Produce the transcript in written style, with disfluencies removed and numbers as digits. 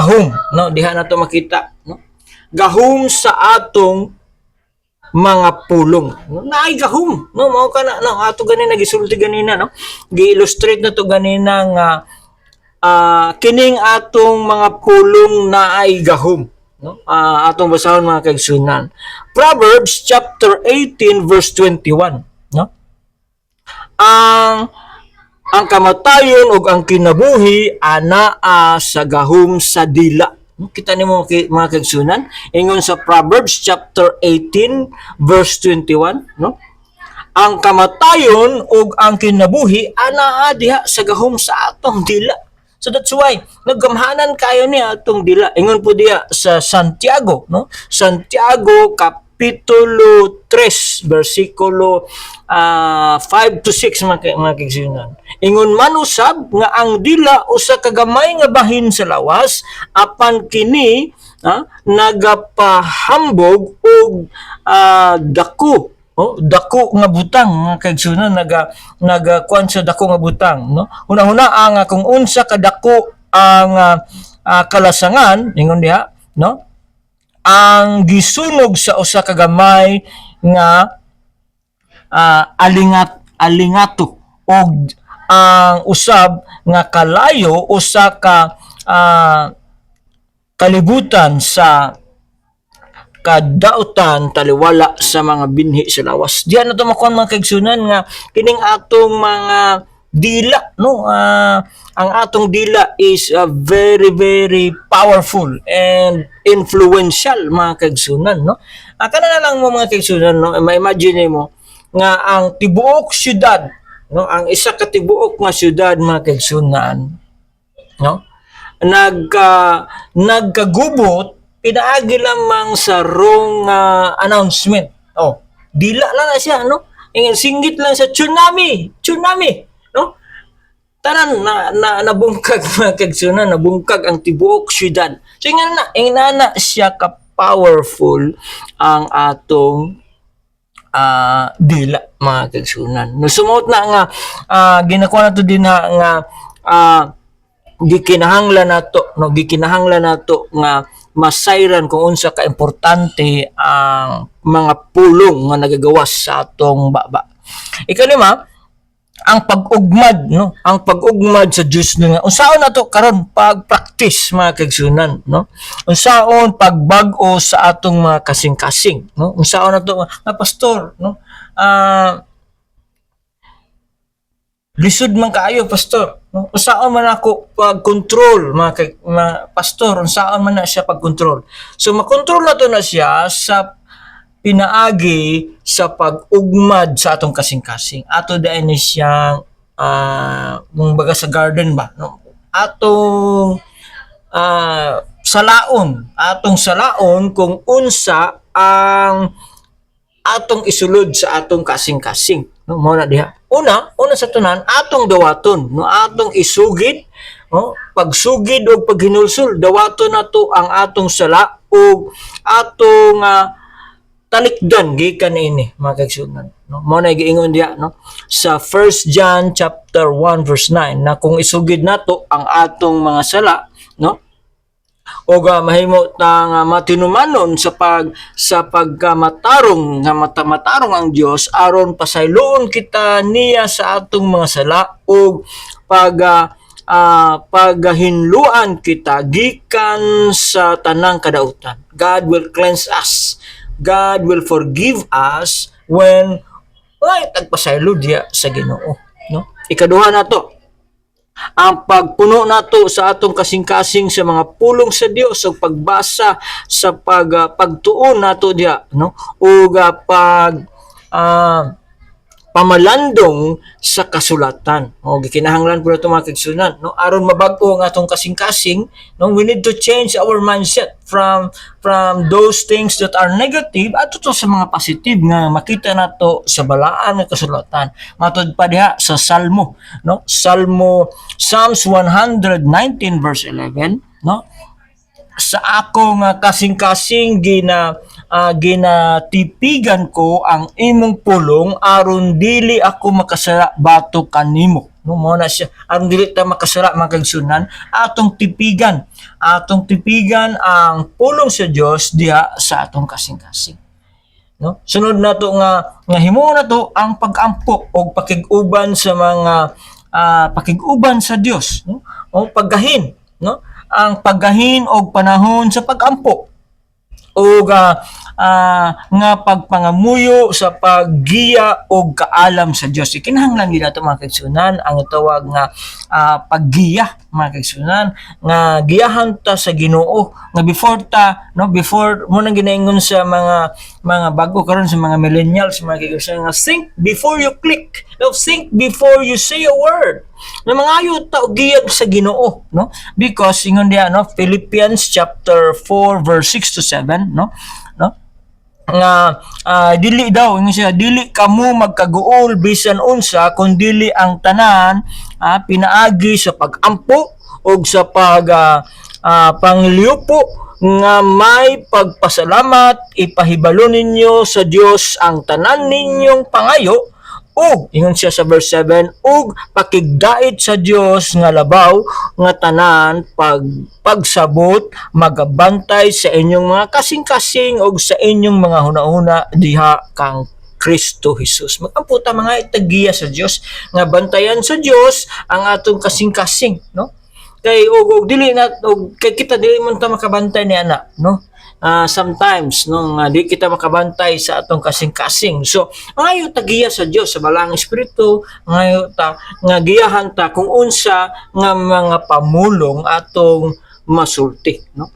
gahom, no? Diha na to makita, no? Gahom sa atong mga pulong. No? Naay gahom, no? Mao kana no ato ganina gisulti ganina, no? Gi-illustrate na to ganina nga kining atong mga pulong naay gahom, no? Atong basahon mga kaigsunan. Proverbs chapter 18 verse 21, no? Ang kamatayon ug ang kinabuhi anaa sa gahom sa dila. Kita nimo mga kaigsunan ingon sa Proverbs chapter 18 verse 21, no? Ang kamatayon ug ang kinabuhi anaa diha sa gahom sa atong dila. So that's why naggamhanan kayo ni atong dila. Ingon po diha sa Santiago, no? Santiago Kapitulo 3, versikulo 5 to 6 mga kaigsunan. Ingon man usab nga ang dila usa ka gamay nga bahin sa lawas apan kini nagapahambog og dako. Dako nga butang mga kaigsunan nagakuan sa dako nga butang, no? Una-una ang kung unsa ka dako ang kalasangan ingon diha, no? Ang gisunog sa usa ka gamay nga alingato og ang usab nga kalayo usa ka kalibutan sa kadautan taliwala sa mga binhi sa lawas. Diyan na to makuha mga kaigsunan nga kining atong mga dila, no? Ang atong dila is very very powerful and influential mga kaigsunan, no? Kana na lang mo mga kaigsunan, no? Ma-imagine mo nga ang tibuok syudad, no? Ang isa ka tibuok nga syudad mga kaigsunan, no? Nagkagubot pinaagi lamang sa wrong announcement. Dila lang na siya, no? Singgit lang sa tsunami, no? Tanan nabungkag mga kaigsunan, nabungkag ang tibuok syudad. So ingana siya ka powerful ang atong dila mga kaigsunan. No sumot na nga ginakuha nato din nga gikinahanglan nato nga masayran kung unsa ka importante ang mga pulong nga nagagawas sa atong baba. Ikalima, ang pag-ugmad, no? Ang pag-ugmad sa Dios nga unsaon nato karon pag-practice mga kaigsunan, no? Unsaon pagbag-o sa atong mga kasing-kasing, no? Unsaon nato nga pastor, no? Lisod man kaayo pastor, no? Unsaon man ako pag-control mga pastor, unsaon man na siya pag-control. So makontrol nato na siya sa pinaagi sa pag-ugmad sa atong kasing-kasing. Ato dai ni siyang mong baga sa garden ba, no? Atong salaon kung unsa ang atong isulod sa atong kasing-kasing, no? Mao na diha. Una sa tunan atong dawaton, no? Atong isugid, no? Pagsugid og paghinulsol, dawaton nato ang atong sala og atong talikdan gikan ini mga kaigsunan, no? Mao na giingon diha, no? Sa 1 John chapter 1 verse 9 na kung isugid nato ang atong mga sala, no? O mahimo ta matinumanon sa pagmatarong ang Dios aron pasayloon kita niya sa atong mga sala o paghinluan kita gikan sa tanang kadautan. God will cleanse us. God will forgive us when tagpasaylo diya sa Ginoo, no? Ikaduha nato ang pagpuno nato sa atong kasing-kasing sa mga pulong sa Dios ug pagbasa sa pagtuon nato diha, no? Ug pamalandong sa kasulatan. Gikinahanglan po nato mga kaigsunan, no? Aron mabag-o ang atong kasing-kasing, no? We need to change our mindset from those things that are negative ato to sa mga positive nga makita nato sa balaan nga kasulatan. Matud pa diha sa Salmo, no? Psalms 119 verse 11, no? Sa ako nga kasing-kasing ginatipigan ko ang imong pulong aron dili ako makasala batok kanimo. no mo na siya ang dili ta makasala mga kaigsunan, atong tipigan ang pulong sa Dios diha sa atong kasing-kasing, no? Sunod nato nga himo na to ang pag-ampo o pakig-uban sa mga pakig-uban sa Dios, no? O paggahin, no? Ang paggahin og panahon sa pag-ampo o nga pagpangamuyo sa paggiya og kaalam sa Dios. Kinahanglan gid nato mga kaigsunan ang tawag nga paggiya mga kaigsunan, nga giyahan ta sa Ginoo, nga before mo nang ginaingon sa mga bago karon sa mga millennials mga kaigsunan, nga think before you click, no? Think before you say a word, na mangayo ta og giyag sa Ginoo, no? Because ingon diha, no, Philippians chapter 4 verse 6 to 7, no, nga dili daw ingon siya, dili kamo magkaguol bisan unsa kun dili ang tanan pinaagi sa pag-ampo og sa pangliyupo nga may pagpasalamat. Ipahibalo ninyo sa Dios ang tanan ninyong pangayo, ug ingon siya sa verse 7, ug pakigdait sa Dios nga labaw nga tanan pagsabot magabantay sa inyong mga kasing-kasing ug sa inyong mga hunahuna diha kang Kristo Jesus. Magamputa mga itagiya sa Dios nga bantayan sa Dios ang atong kasing-kasing, no? Kay og dili na og kay kita dili man ta makabantay ni ana, no? Sometimes no nga di kita makabantay sa atong kasing-kasing. So ngayo tagiya sa Dios sa balang espiritu, ngayo ta nga giyahan ta kung unsa nga mga pamulong atong masulti, no?